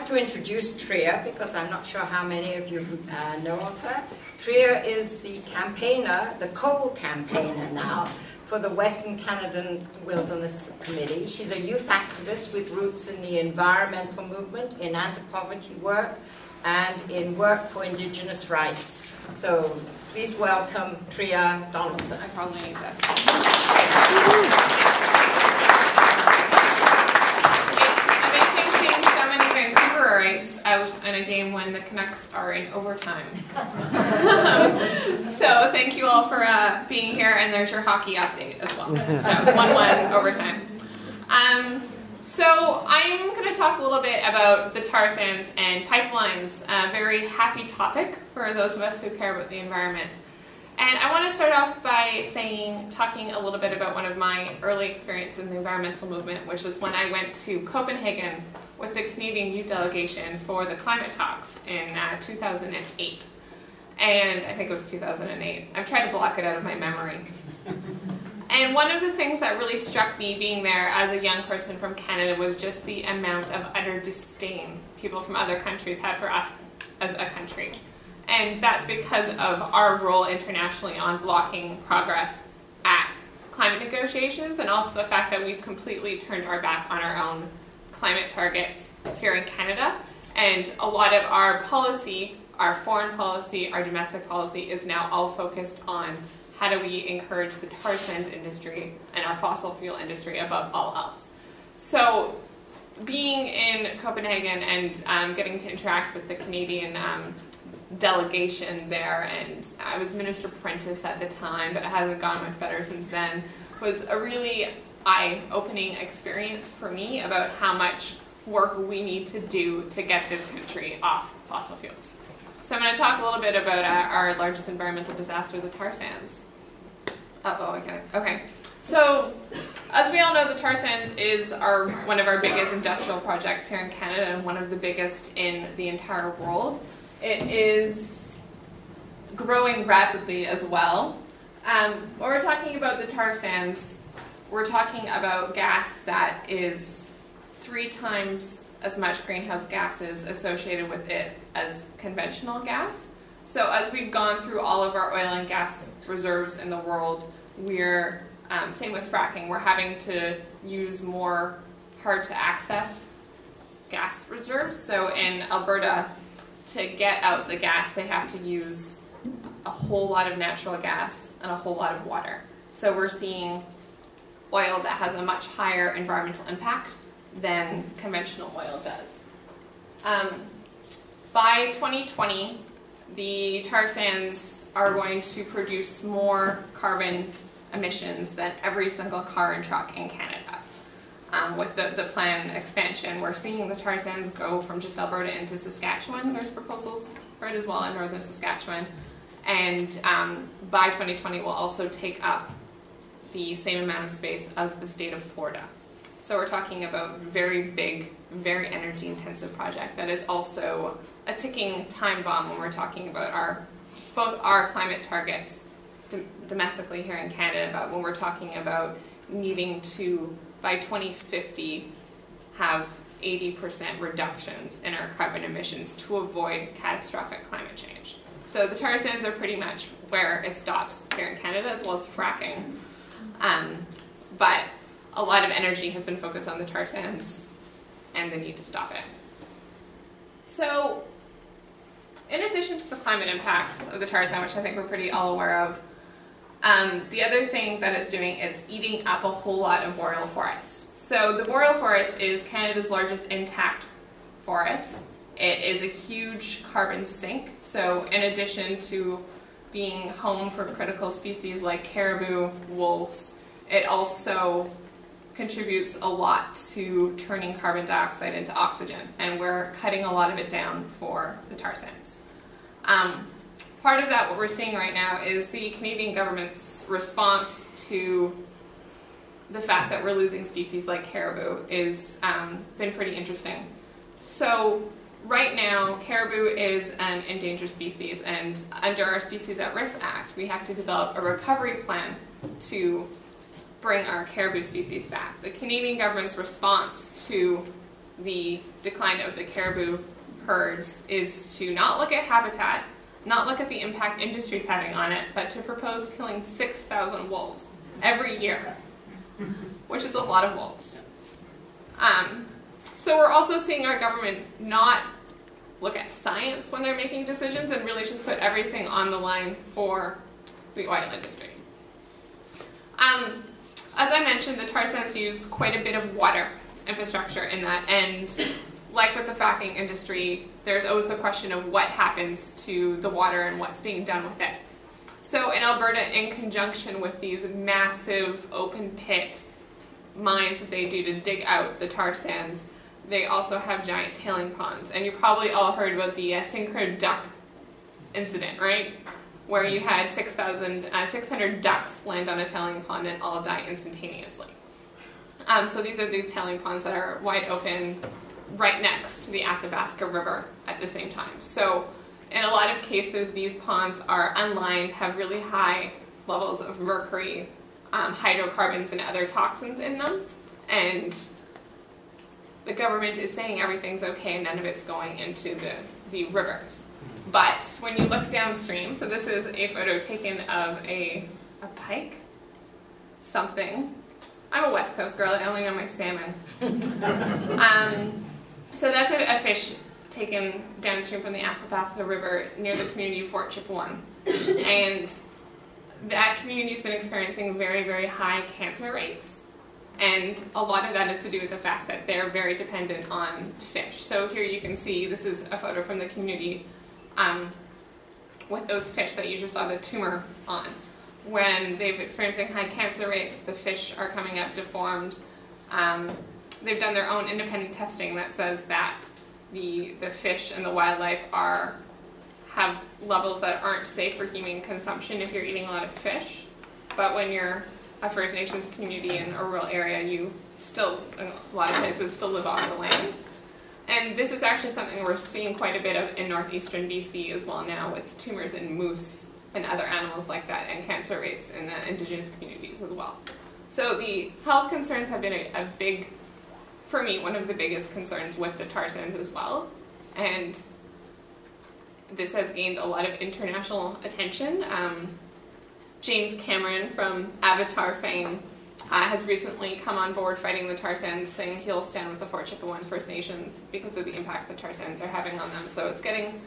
to introduce Tria because I'm not sure how many of you know of her. Tria is the campaigner, the coal campaigner now, for the Western Canadian Wilderness Committee. She's a youth activist with roots in the environmental movement, in anti-poverty work, and in work for Indigenous rights. So please welcome Tria Donaldson. I probably need this. It's amazing seeing so many Vancouverites out in a game when the Canucks are in overtime. So thank you all for being here, and there's your hockey update as well. So it's 1-1 overtime. So I'm going to talk a little bit about the tar sands and pipelines, a very happy topic for those of us who care about the environment. And I want to start off by talking a little bit about one of my early experiences in the environmental movement, which was when I went to Copenhagen with the Canadian youth delegation for the climate talks in 2008. And I think it was 2008. I've tried to block it out of my memory. And one of the things that really struck me being there as a young person from Canada was just the amount of utter disdain people from other countries had for us as a country. And that's because of our role internationally on blocking progress at climate negotiations, and also the fact that we've completely turned our back on our own climate targets here in Canada. And a lot of our policy, our foreign policy, our domestic policy is now all focused on how do we encourage the tar sands industry and our fossil fuel industry above all else. So being in Copenhagen and getting to interact with the Canadian delegation there, and I was Minister Prentice at the time, but it hasn't gone much better since then, was a really eye-opening experience for me about how much work we need to do to get this country off fossil fuels. So I'm going to talk a little bit about our largest environmental disaster, the tar sands. I get it. Okay. So, as we all know, the tar sands is one of our biggest industrial projects here in Canada, and one of the biggest in the entire world. It is growing rapidly as well. When we're talking about the tar sands, we're talking about gas that is 3 times as much greenhouse gases associated with it as conventional gas. So as we've gone through all of our oil and gas reserves in the world, we're, same with fracking, we're having to use more hard to access gas reserves. So in Alberta, to get out the gas, they have to use a whole lot of natural gas and a whole lot of water. So we're seeing oil that has a much higher environmental impact than conventional oil does. By 2020, the tar sands are going to produce more carbon emissions than every single car and truck in Canada. With the planned expansion, we're seeing the tar sands go from just Alberta into Saskatchewan. There's proposals for it as well in northern Saskatchewan. And by 2020, we'll also take up the same amount of space as the state of Florida. So we're talking about very big, very energy-intensive project that is also a ticking time bomb when we're talking about both our climate targets domestically here in Canada, but when we're talking about needing to, by 2050, have 80% reductions in our carbon emissions to avoid catastrophic climate change. So the tar sands are pretty much where it stops here in Canada, as well as fracking. But a lot of energy has been focused on the tar sands and the need to stop it. So, in addition to the climate impacts of the tar sand, which I think we're pretty all aware of, the other thing that it's doing is eating up a whole lot of boreal forest. So the boreal forest is Canada's largest intact forest. It is a huge carbon sink. So in addition to being home for critical species like caribou, wolves, it also contributes a lot to turning carbon dioxide into oxygen, and we're cutting a lot of it down for the tar sands. Part of that, what we're seeing right now, is the Canadian government's response to the fact that we're losing species like caribou is been pretty interesting. So right now, caribou is an endangered species, and under our Species at Risk Act, we have to develop a recovery plan to bring our caribou species back. The Canadian government's response to the decline of the caribou herds is to not look at habitat, not look at the impact industry is having on it, but to propose killing 6,000 wolves every year, which is a lot of wolves. So we're also seeing our government not look at science when they're making decisions and really just put everything on the line for the oil industry. As I mentioned, the tar sands use quite a bit of water infrastructure in that, and like with the fracking industry, there's always the question of what happens to the water and what's being done with it. So in Alberta, in conjunction with these massive open pit mines that they do to dig out the tar sands, they also have giant tailing ponds. And you probably all heard about the synchro duck incident, right? Where you had 600 ducks land on a tailing pond and all die instantaneously. So these are these tailing ponds that are wide open right next to the Athabasca River at the same time. So in a lot of cases, these ponds are unlined, have really high levels of mercury, hydrocarbons, and other toxins in them. And the government is saying everything's okay and none of it's going into the rivers. But when you look downstream, so this is a photo taken of a pike, something. I'm a West Coast girl, I only know my salmon. So that's a fish taken downstream from the Athabasca River near the community of Fort Chipewyan. And that community has been experiencing very, very high cancer rates. And a lot of that is to do with the fact that they're very dependent on fish. So here you can see, this is a photo from the community with those fish that you just saw the tumor on. When they've experiencing high cancer rates, the fish are coming up deformed. They've done their own independent testing that says that the fish and the wildlife have levels that aren't safe for human consumption if you're eating a lot of fish. But when you're a First Nations community in a rural area, you still, in a lot of places, still live off the land. And this is actually something we're seeing quite a bit of in northeastern BC as well now, with tumors in moose and other animals like that, and cancer rates in the Indigenous communities as well. So the health concerns have been a big, for me, one of the biggest concerns with the tar sands as well. And this has gained a lot of international attention. James Cameron from Avatar fame has recently come on board fighting the tar sands, saying he'll stand with the Fort Chipewyan First Nations because of the impact the tar sands are having on them. So it's getting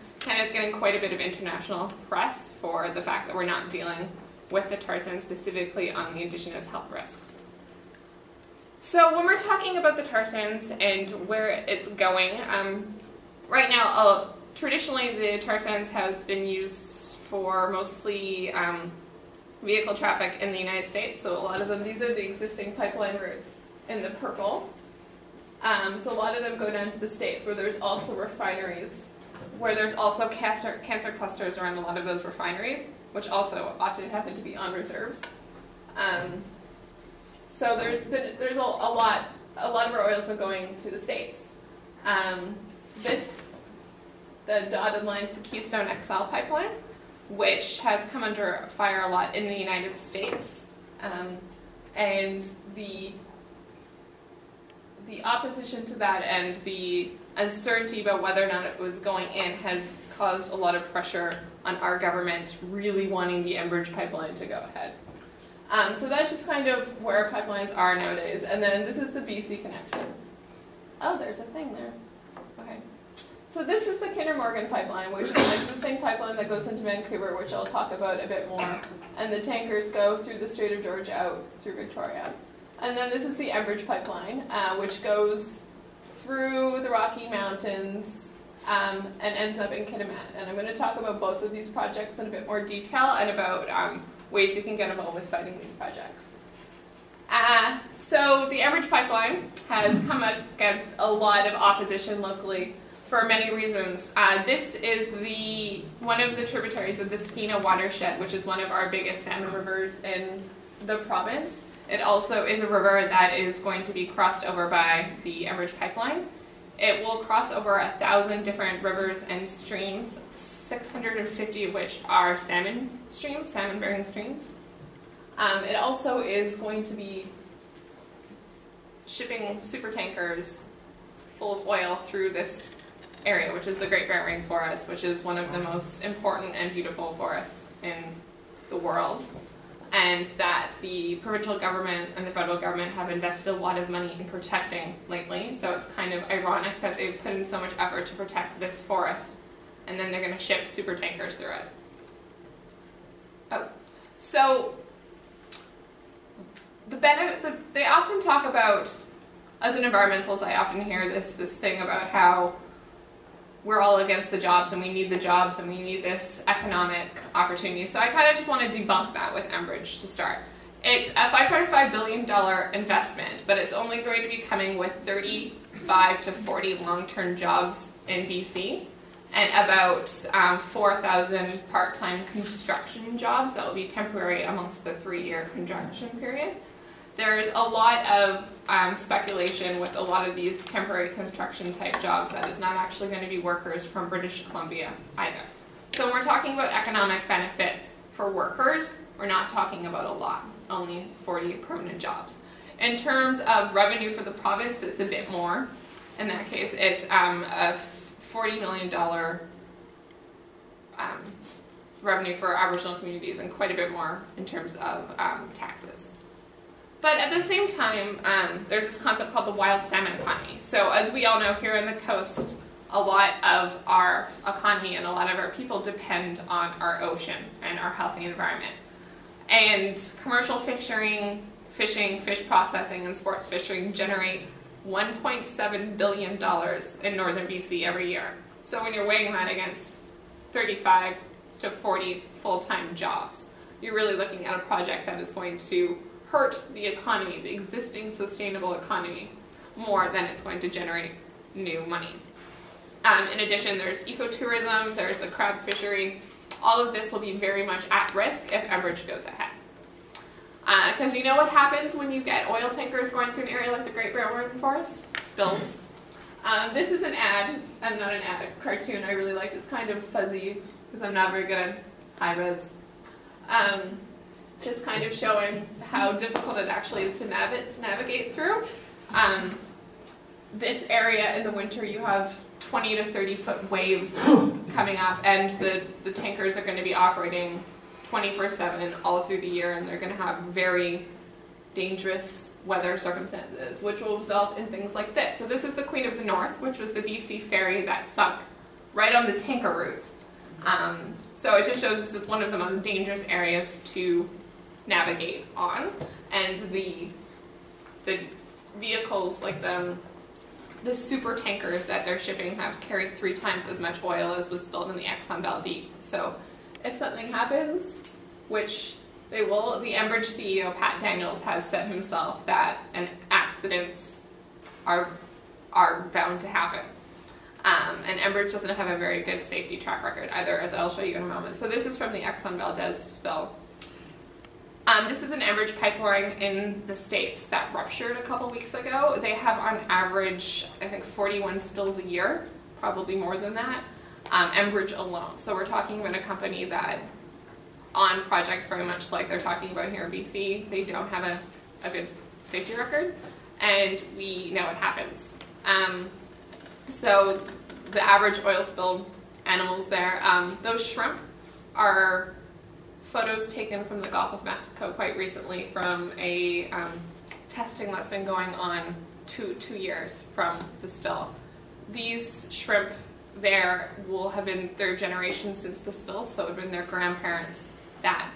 quite a bit of international press for the fact that we're not dealing with the tar sands specifically on the Indigenous health risks. So when we're talking about the tar sands and where it's going, right now, traditionally the tar sands has been used for mostly vehicle traffic in the United States. So a lot of them, these are the existing pipeline routes in the purple. So a lot of them go down to the States where there's also refineries, where there's also cancer clusters around a lot of those refineries, which also often happen to be on reserves. So there's a lot of our oils are going to the States. The dotted line is the Keystone XL pipeline, which has come under fire a lot in the United States. And the opposition to that and the uncertainty about whether or not it was going in has caused a lot of pressure on our government really wanting the Enbridge pipeline to go ahead. So that's just kind of where pipelines are nowadays. And then this is the BC connection. Oh, there's a thing there. Okay. So this is the Kinder Morgan pipeline, which is an existing pipeline that goes into Vancouver, which I'll talk about a bit more. And the tankers go through the Strait of Georgia out through Victoria. And then this is the Enbridge pipeline, which goes through the Rocky Mountains and ends up in Kitimat. And I'm going to talk about both of these projects in a bit more detail and about ways we can get involved with fighting these projects. So the Enbridge pipeline has come against a lot of opposition locally for many reasons. This is one of the tributaries of the Skeena watershed, which is one of our biggest salmon rivers in the province. It also is a river that is going to be crossed over by the Enbridge pipeline. It will cross over 1,000 different rivers and streams, 650 of which are salmon streams, salmon-bearing streams. It also is going to be shipping super tankers full of oil through this area, which is the Great Barrier Rainforest, which is one of the most important and beautiful forests in the world, and that the provincial government and the federal government have invested a lot of money in protecting lately. So it's kind of ironic that they've put in so much effort to protect this forest, and then they're going to ship super tankers through it. Oh, so they often talk about, as an environmentalist, I often hear this thing about how we're all against the jobs and we need the jobs and we need this economic opportunity. So I kind of just want to debunk that with Enbridge to start. It's a $5.5 billion investment, but it's only going to be coming with 35 to 40 long-term jobs in BC and about 4,000 part-time construction jobs that will be temporary amongst the 3-year construction period. There's a lot of speculation with a lot of these temporary construction type jobs that is not actually going to be workers from British Columbia either. So when we're talking about economic benefits for workers, we're not talking about a lot, only 40 permanent jobs. In terms of revenue for the province, it's a bit more. In that case, it's a $40 million revenue for Aboriginal communities and quite a bit more in terms of taxes. But at the same time, there's this concept called the wild salmon economy. So as we all know, here on the coast, a lot of our economy and a lot of our people depend on our ocean and our healthy environment. And commercial fishing, fish processing, and sports fishing generate $1.7 billion in northern BC every year. So when you're weighing that against 35 to 40 full-time jobs, you're really looking at a project that is going to hurt the economy, the existing sustainable economy, more than it's going to generate new money. In addition, there's ecotourism, there's a crab fishery. All of this will be very much at risk if Enbridge goes ahead. Because you know what happens when you get oil tankers going through an area like the Great Barrier Rainforest? Spills. This is an ad, not an ad, a cartoon I really liked. It's kind of fuzzy because I'm not very good at high-res. Just kind of showing how difficult it actually is to navigate through. This area in the winter, you have 20 to 30 foot waves coming up, and the tankers are going to be operating 24/7 all through the year, and they're going to have very dangerous weather circumstances, which will result in things like this. So this is the Queen of the North, which was the BC ferry that sunk right on the tanker route. So it just shows this is one of the most dangerous areas to navigate on, and the vehicles like the super tankers that they're shipping have carried 3 times as much oil as was spilled in the Exxon Valdez. So if something happens, which they will, the Enbridge CEO Pat Daniels has said himself that accidents are bound to happen. And Enbridge doesn't have a very good safety track record either, as I'll show you in a moment. So this is from the Exxon Valdez spill. This is an Enbridge pipeline in the States that ruptured a couple weeks ago. They have on average, I think, 41 spills a year, probably more than that, Enbridge alone. So we're talking about a company that, on projects very much like they're talking about here in BC, they don't have a good safety record, and we know it happens. So the average oil spill animals there, those shrimp are photos taken from the Gulf of Mexico quite recently from a testing that's been going on two years from the spill. These shrimp there will have been their generation since the spill, so it would have been their grandparents that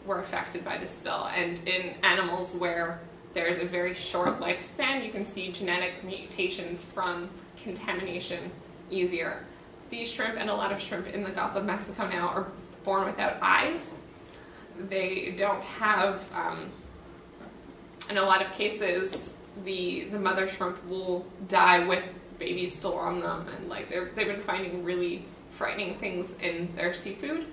were affected by the spill. And in animals where there's a very short lifespan, you can see genetic mutations from contamination easier. These shrimp and a lot of shrimp in the Gulf of Mexico now are born without eyes. They don't have, in a lot of cases, the mother shrimp will die with babies still on them, and like they've been finding really frightening things in their seafood.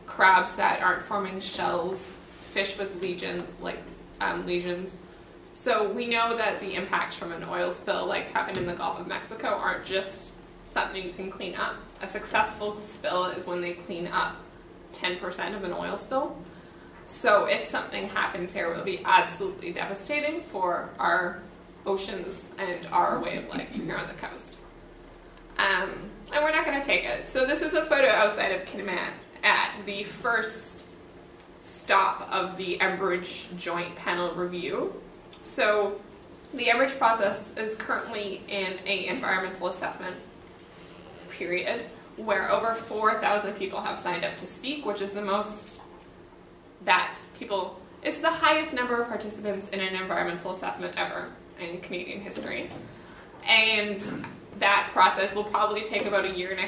Crabs that aren't forming shells, fish with lesions. So we know that the impacts from an oil spill like happened in the Gulf of Mexico aren't just something you can clean up. A successful spill is when they clean up 10% of an oil spill. So if something happens here, it will be absolutely devastating for our oceans and our way of life here on the coast. And we're not going to take it. So this is a photo outside of Kitimat at the first stop of the Enbridge Joint Panel Review. So the Enbridge process is currently in an environmental assessment period where over 4,000 people have signed up to speak, which is the most that people, it's the highest number of participants in an environmental assessment ever in Canadian history. And that process will probably take about 1.5 years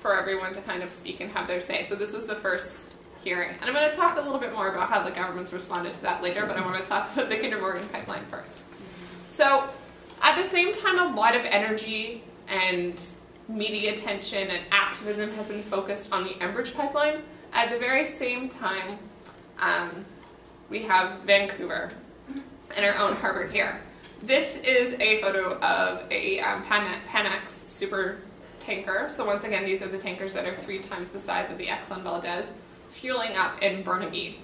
for everyone to kind of speak and have their say. So this was the first hearing. And I'm going to talk a little bit more about how the government's responded to that later, but I want to talk about the Kinder Morgan pipeline first. So at the same time, a lot of energy and media attention and activism has been focused on the Enbridge pipeline. At the very same time, we have Vancouver and our own harbor here. This is a photo of a Panamax super tanker. So once again, these are the tankers that are 3 times the size of the Exxon Valdez, fueling up in Burnaby.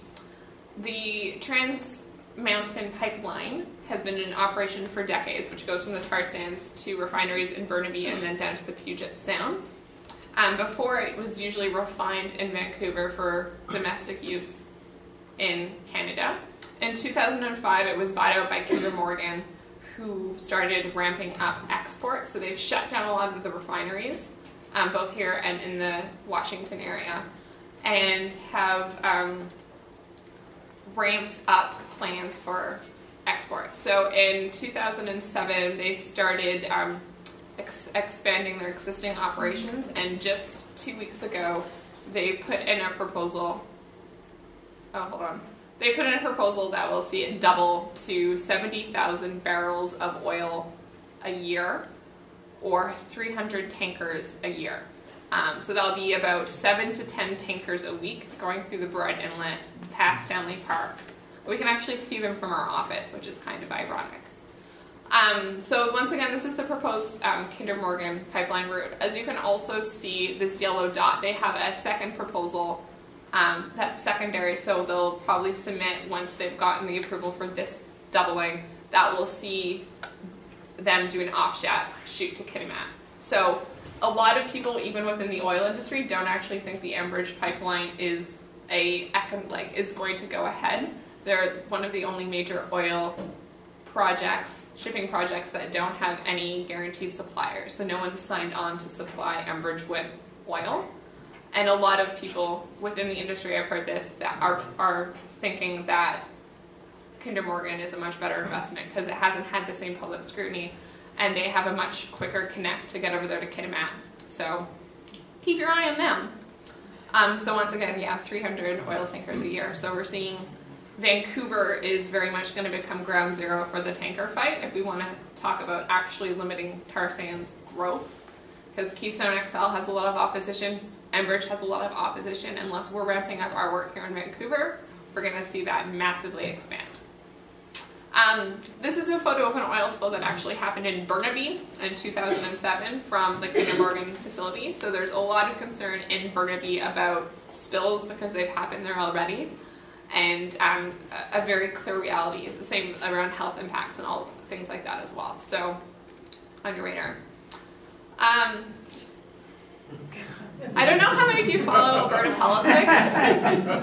The Trans Mountain Pipeline has been in operation for decades, which goes from the tar sands to refineries in Burnaby and then down to the Puget Sound. Before, it was usually refined in Vancouver for domestic use in Canada. In 2005, it was bought out by Kinder Morgan, who started ramping up export. So they've shut down a lot of the refineries, both here and in the Washington area, and have ramped up plans for export. So in 2007, they started expanding their existing operations, and just 2 weeks ago, they put in a proposal. They put in a proposal that will see it double to 70,000 barrels of oil a year, or 300 tankers a year. So that'll be about 7 to 10 tankers a week going through the Broad Inlet past Stanley Park. We can actually see them from our office, which is kind of ironic. So once again, this is the proposed Kinder Morgan pipeline route. As you can also see, this yellow dot, they have a second proposal that's secondary, so they'll probably submit once they've gotten the approval for this doubling. That will see them do an offshot shoot to Kitimat. So a lot of people, even within the oil industry, don't actually think the Enbridge pipeline is going to go ahead. They're one of the only major oil projects, shipping projects, that don't have any guaranteed suppliers. So no one signed on to supply Enbridge with oil. And a lot of people within the industry, I've heard this, that are thinking that Kinder Morgan is a much better investment because it hasn't had the same public scrutiny, and they have a much quicker connect to get over there to Kitimat. So keep your eye on them. So once again, yeah, 300 oil tankers a year. So we're seeing Vancouver is very much going to become ground zero for the tanker fight if we want to talk about actually limiting tar sands growth, because Keystone XL has a lot of opposition. Enbridge has a lot of opposition. Unless we're ramping up our work here in Vancouver, we're going to see that massively expand. This is a photo of an oil spill that actually happened in Burnaby in 2007 from the Kinder Morgan facility. So there's a lot of concern in Burnaby about spills because they've happened there already, and a very clear reality, the same around health impacts and all things like that as well. So on your radar. I don't know how many of you follow Alberta politics,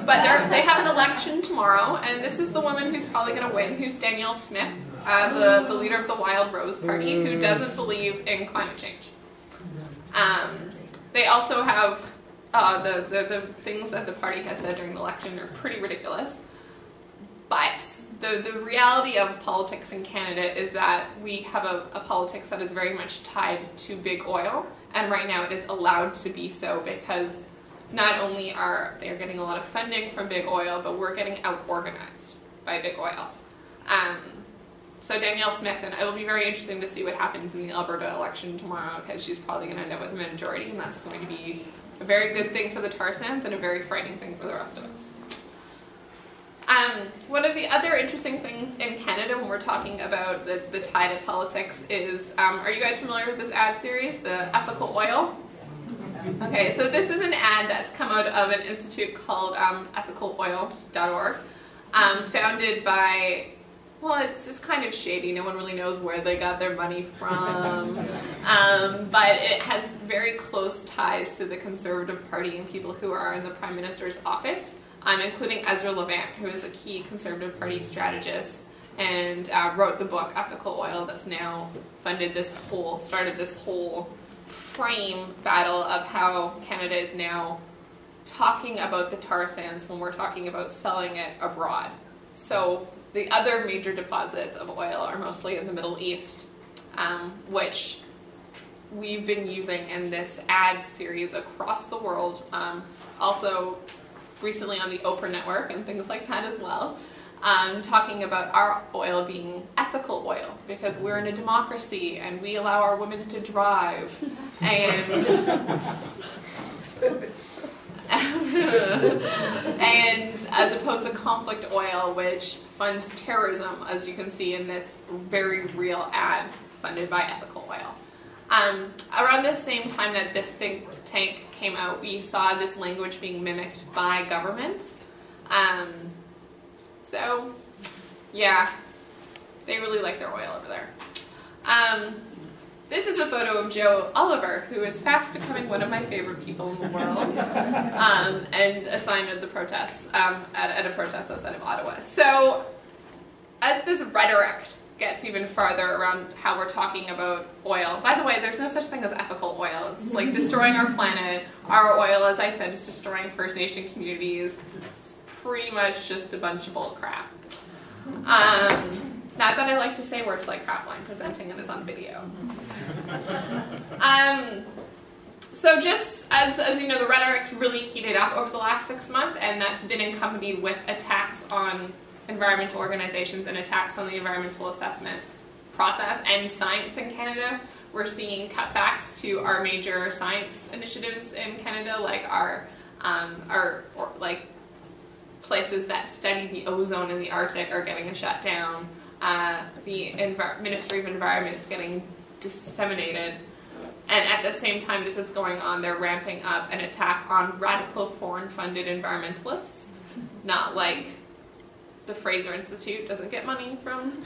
but they have an election tomorrow, and this is the woman who's probably going to win, who's Danielle Smith, the leader of the Wild Rose Party, who doesn't believe in climate change. They also have the things that the party has said during the election are pretty ridiculous, but the reality of politics in Canada is that we have a politics that is very much tied to big oil. And right now it is allowed to be so because not only are they getting a lot of funding from big oil, but we're getting out-organized by big oil. So Danielle Smith, and it will be very interesting to see what happens in the Alberta election tomorrow, because she's probably going to end up with a majority, and that's going to be a very good thing for the tar sands and a very frightening thing for the rest of us. One of the other interesting things in Canada when we're talking about the tide of politics is, are you guys familiar with this ad series, the Ethical Oil? Okay, so this is an ad that's come out of an institute called ethicaloil.org, founded by well, it's kind of shady. No one really knows where they got their money from. But it has very close ties to the Conservative Party and people who are in the Prime Minister's office, including Ezra Levant, who is a key Conservative Party strategist and wrote the book Ethical Oil that's now started this whole frame battle of how Canada is now talking about the tar sands when we're talking about selling it abroad. So the other major deposits of oil are mostly in the Middle East, which we've been using in this ad series across the world, also recently on the Oprah Network and things like that as well, talking about our oil being ethical oil because we're in a democracy and we allow our women to drive and and as opposed to conflict oil, which funds terrorism, as you can see in this very real ad funded by ethical oil. Around the same time that this think tank came out, we saw this language being mimicked by governments. So, yeah, they really like their oil over there. This is a photo of Joe Oliver, who is fast becoming one of my favorite people in the world, and a sign of the protests at a protest outside of Ottawa. So, as this rhetoric gets even farther around how we're talking about oil, by the way, there's no such thing as ethical oil. It's like destroying our planet. Our oil, as I said, is destroying First Nation communities. It's pretty much just a bunch of bull crap. Not that I like to say words like crap when I'm presenting and it's on video. So just as you know, the rhetoric's really heated up over the last 6 months, and that's been accompanied with attacks on environmental organizations and attacks on the environmental assessment process and science in Canada. We're seeing cutbacks to our major science initiatives in Canada, like our places that study the ozone in the Arctic are getting shut down. The Ministry of Environment is getting disseminated. And at the same time this is going on, they're ramping up an attack on radical foreign-funded environmentalists. Not like the Fraser Institute doesn't get money from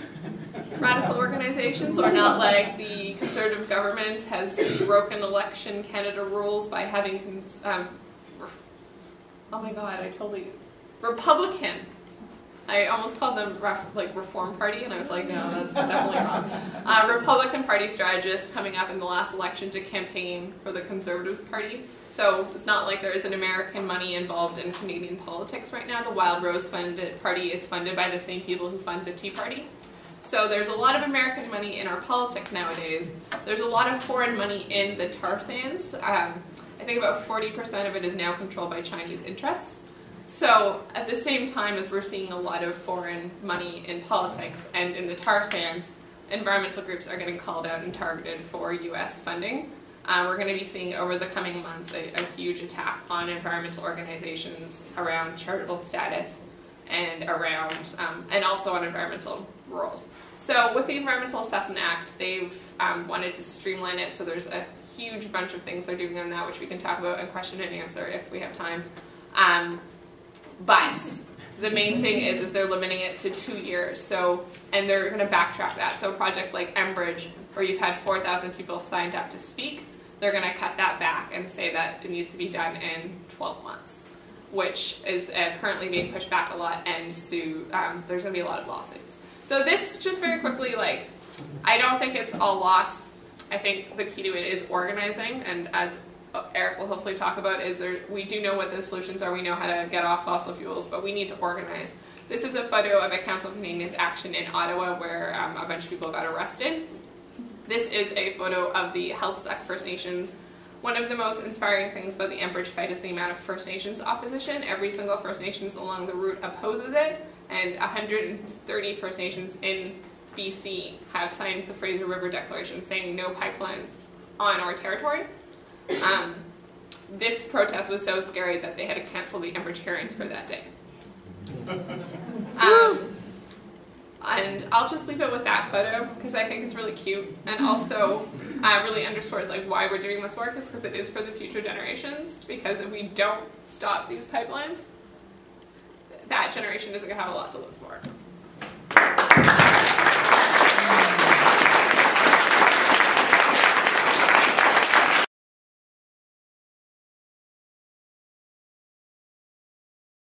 radical organizations, or not like the Conservative government has broken Election Canada rules by having Republican. I almost called them Reform Party, and I was like, no, that's definitely wrong. Republican Party strategists coming up in the last election to campaign for the Conservatives Party. So it's not like there isn't American money involved in Canadian politics right now. The Wild Rose Party is funded by the same people who fund the Tea Party. So there's a lot of American money in our politics nowadays. There's a lot of foreign money in the tar sands. I think about 40% of it is now controlled by Chinese interests. So at the same time as we're seeing a lot of foreign money in politics and in the tar sands, environmental groups are getting called out and targeted for U.S. funding. We're going to be seeing over the coming months a huge attack on environmental organizations around charitable status and around and also on environmental rules. So with the Environmental Assessment Act, they've wanted to streamline it, so there's a huge bunch of things they're doing on that, which we can talk about in question and answer if we have time. But the main thing is they're limiting it to 2 years. So, and they're going to backtrack that. So a project like Enbridge, where you've had 4,000 people signed up to speak, they're going to cut that back and say that it needs to be done in 12 months, which is currently being pushed back a lot, and there's going to be a lot of lawsuits. So this, just very quickly, I don't think it's all lost. I think the key to it is organizing, and as Eric will hopefully talk about, we do know what the solutions are, we know how to get off fossil fuels, but we need to organize. This is a photo of a Council of Canadians action in Ottawa where a bunch of people got arrested. This is a photo of the Healthsuck First Nations. One of the most inspiring things about the Enbridge fight is the amount of First Nations opposition. Every single First Nations along the route opposes it, and 130 First Nations in BC have signed the Fraser River Declaration saying no pipelines on our territory. This protest was so scary that they had to cancel the Enbridge hearings for that day. And I'll just leave it with that photo because I think it's really cute, and also really underscores why we're doing this work is because it is for the future generations. Because if we don't stop these pipelines, that generation isn't going to have a lot to live for.